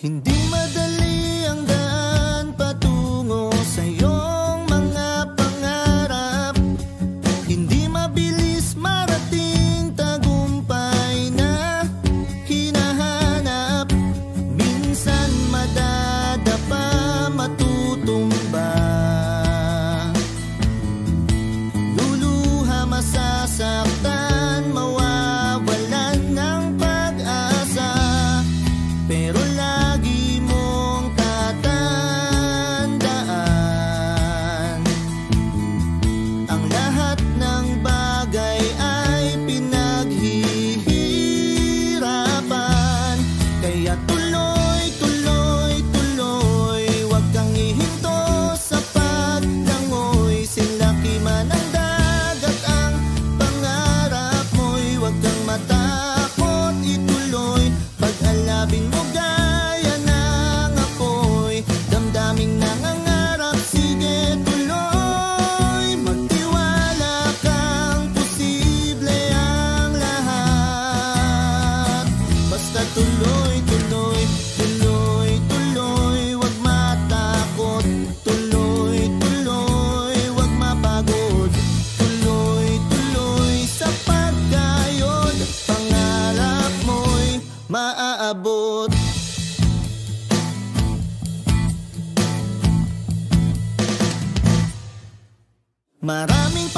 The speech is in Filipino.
Hindi madali ang daan patungo sa iyong mga pangarap. Hindi mabilis marating tagumpay na hinahanap. Minsan madadapa, matutumba, luluha, masasaktan, mawawalan ng pag-asa. Pero lagi mong tatandaan, ang lahat ng bagay ay pinaghihirapan. Kaya tuloy, tuloy, tuloy, huwag kang ihinto sa paglangoy. Sinlaki man ang dagat ang pangarap mo'y huwag kang matakot, ituloy. Pag-alabin mo gaya ng apoy, damdaming nangangarap, sige tuloy. Magtiwala kang posible ang lahat. Basta tuloy, tuloy, tuloy, tuloy, huwag matakot. Tuloy, tuloy, huwag mapagod. Tuloy, tuloy sa pagkayod, pangarap mo'y maaabot. Maraming